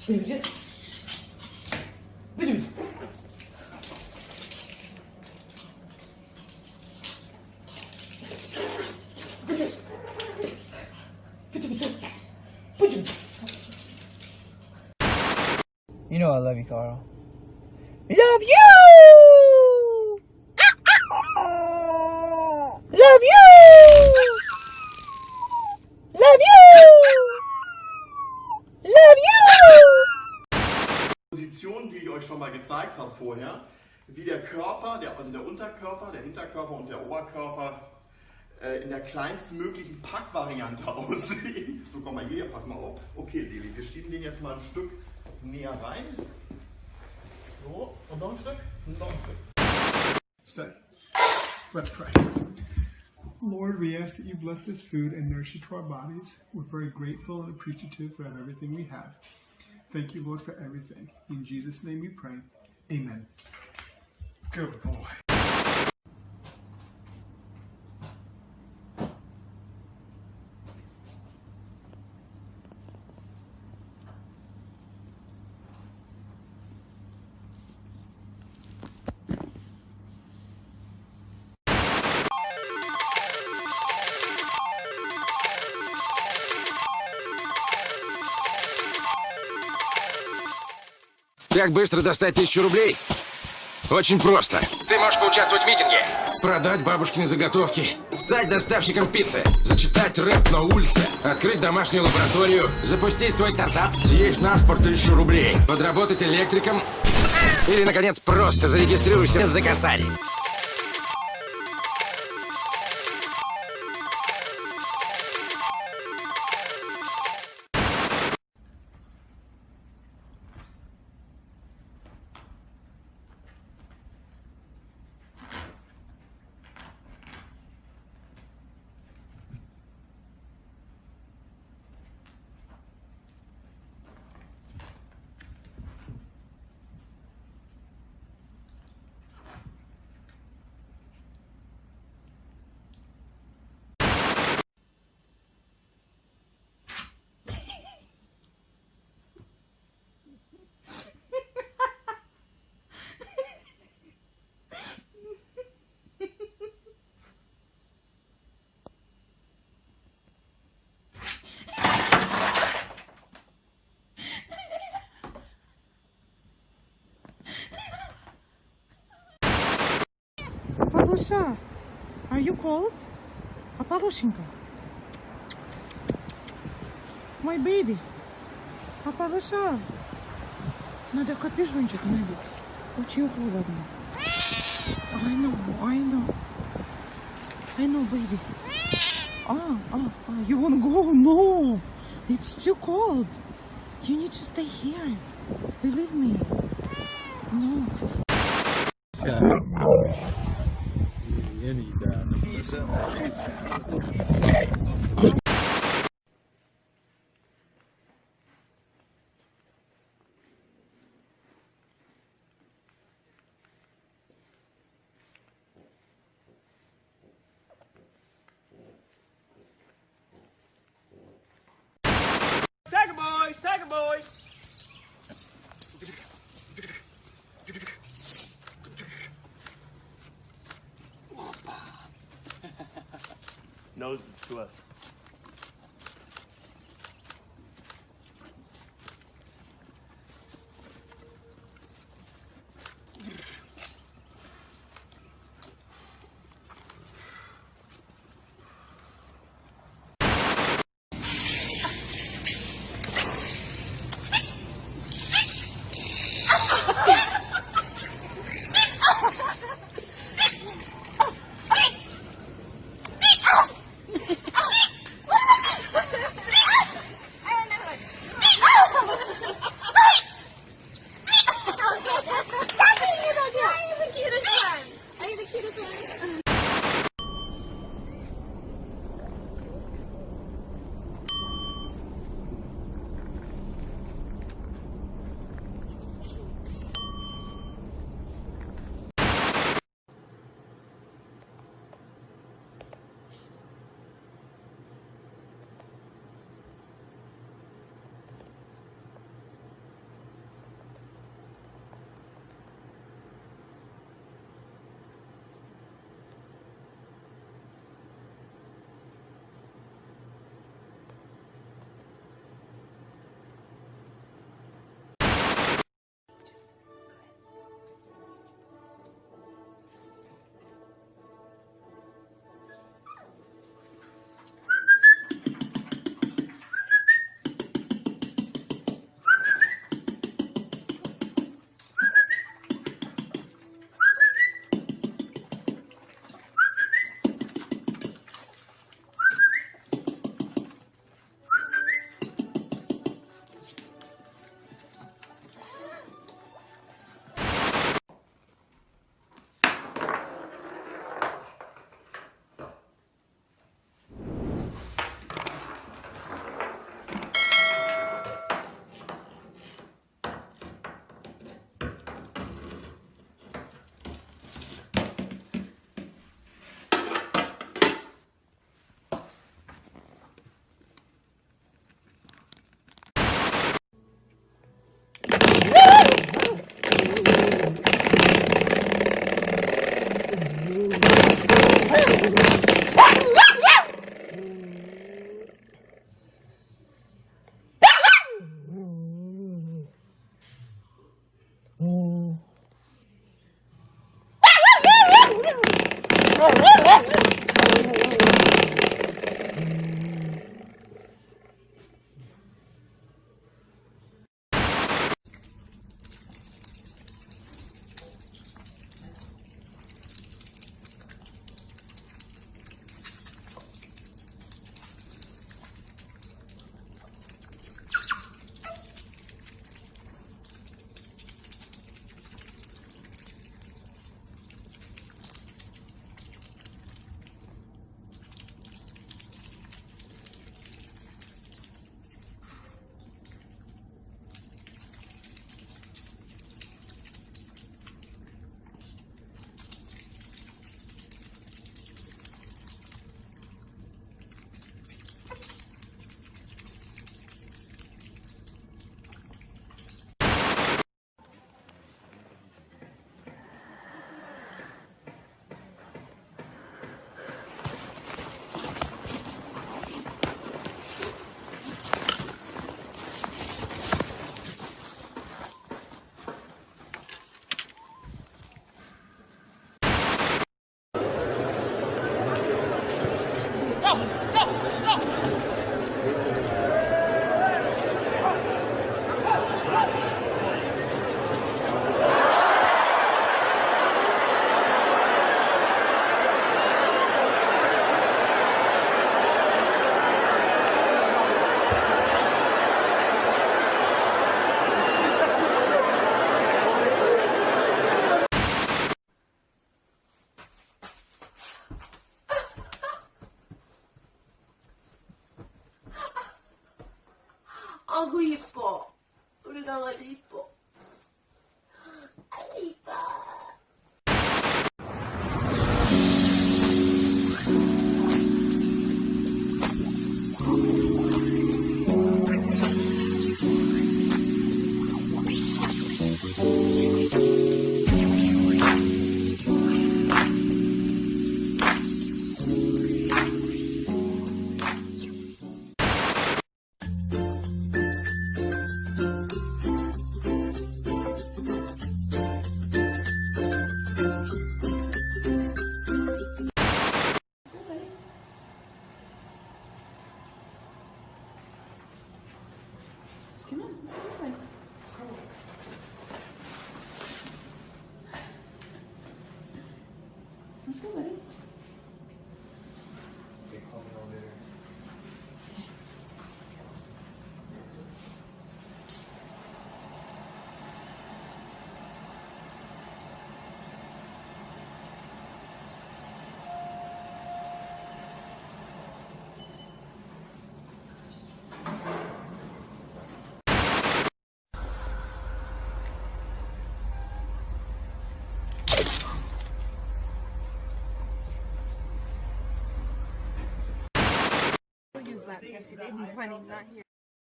Где? Выйди. You know I love you, Carl. Love you! Love you! Love you! Love you! Position, die ich euch schon mal gezeigt habe vorher, wie der Körper, also der Unterkörper, der Hinterkörper und der Oberkörper in der kleinstmöglichen Packvariante aussehen. So, komm mal hier, pass mal auf. Okay, Lili, wir schieben den jetzt mal ein Stück näher rein. So, und noch ein Stück, und noch ein Stück. Stay. Let's pray. Lord, we ask that you bless this food and nourish it to our bodies. We're very grateful and appreciative for everything we have. Thank you, Lord, for everything. In Jesus' name we pray. Amen. Good boy. Как быстро достать 1000 рублей? Очень просто. Ты можешь поучаствовать в митинге, продать бабушкины заготовки, стать доставщиком пиццы, зачитать рэп на улице, открыть домашнюю лабораторию, запустить свой стартап, съесть наш по 1000 рублей, подработать электриком или, наконец, просто зарегистрируйся за косарь. Папуша, are you cold? А Павлушенька? My baby. А Павлуша? Надо капюшончик надеть. Очень холодно. I know, baby. You wanna go? No, it's too cold. You need to stay here. Believe me. No. Tag 'em, boys! Noses to us. 아구 이뻐. 우리 강아지 이뻐. 아유 이뻐. Come on, let's go this way. Let's go, buddy.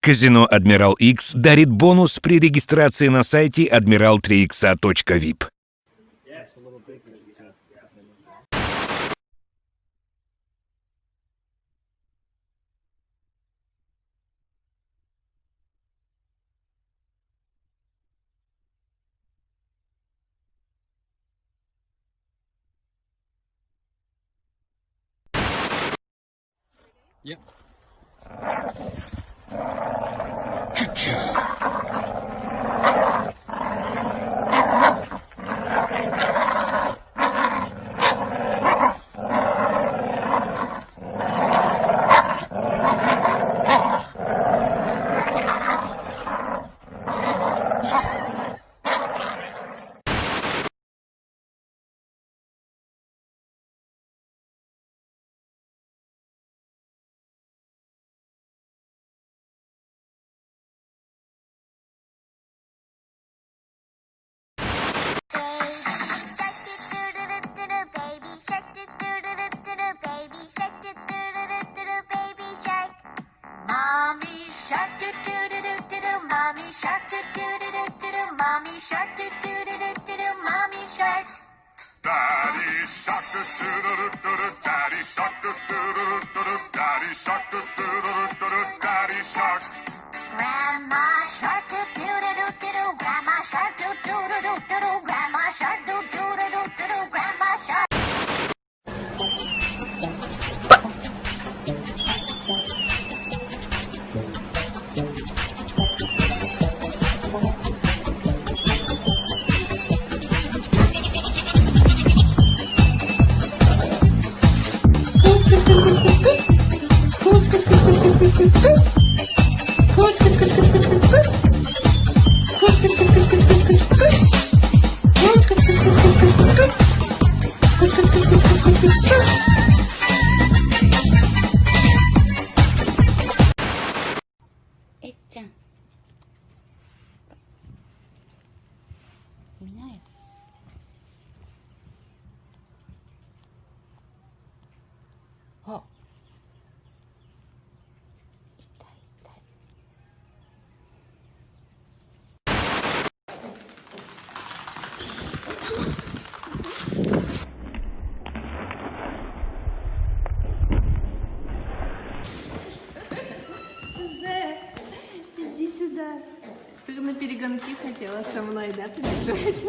Казино Адмирал X дарит бонус при регистрации на сайте admiral3xa.vip. На перегонки хотела со мной, да, побежать?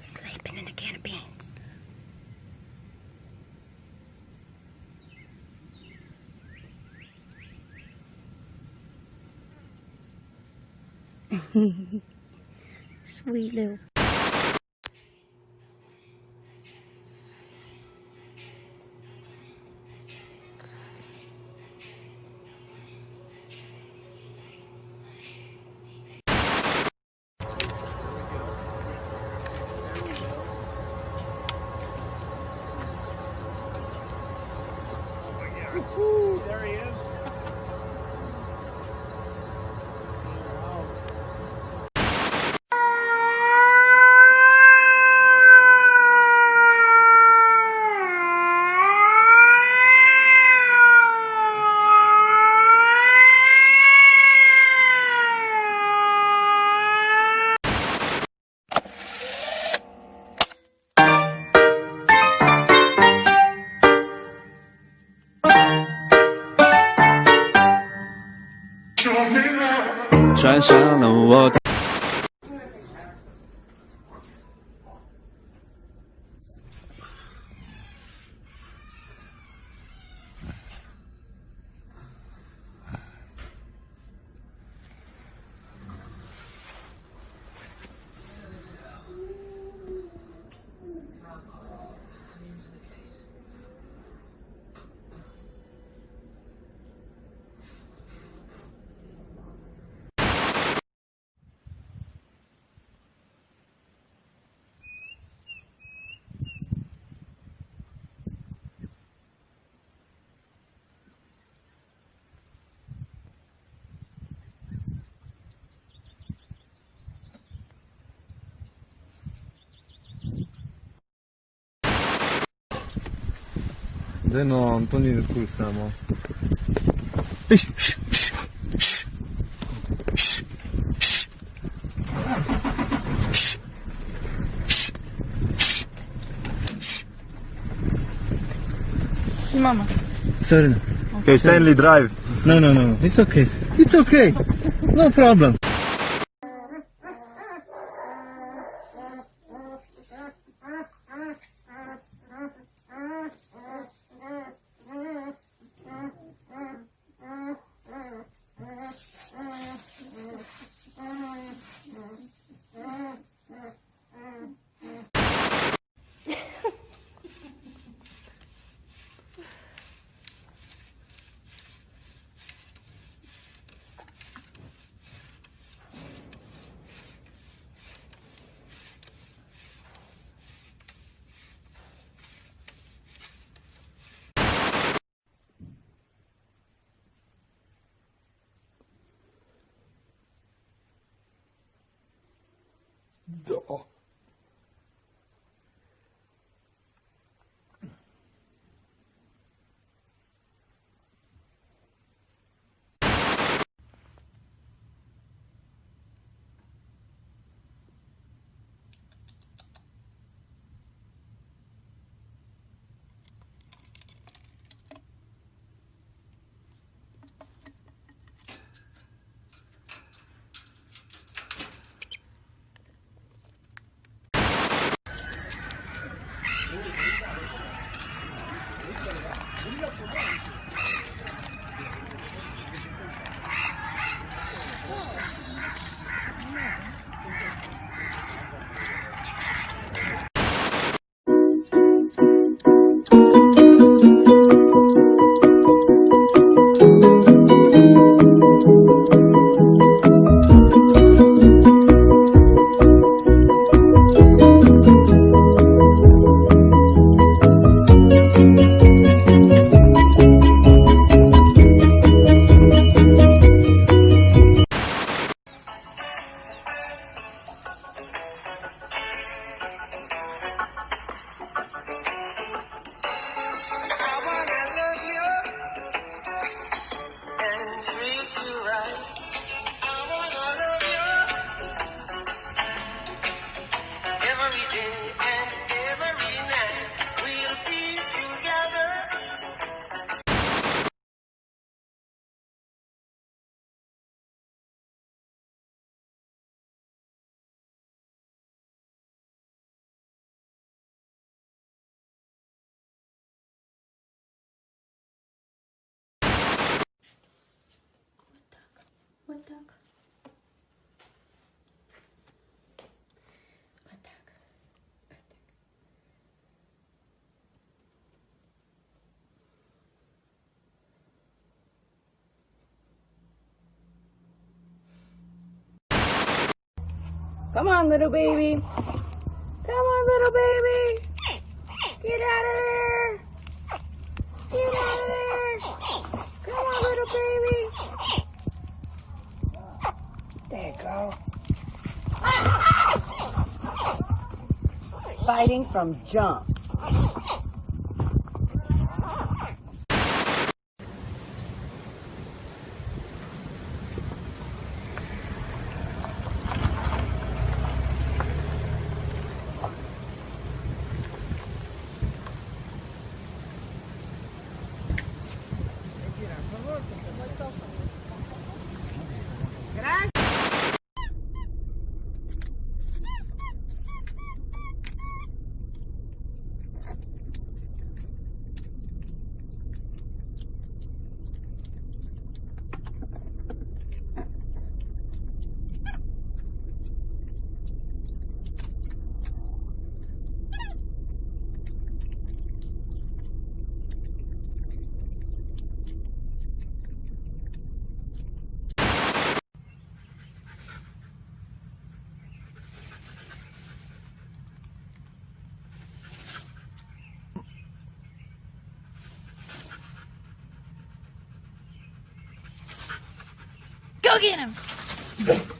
Sleeping in a can of beans. Sweet little. There he is. De no, Antonio expulsamos. Mama. Sorry. Okay, Stanley, drive. No, no, no. It's okay. It's okay. No problem. Да. Вот так. Вот так. Вот так. Come on, little baby. Come on, little baby. Get out of there. Get out of there. Come on, little baby. There you go. Fighting from jump. Go get him!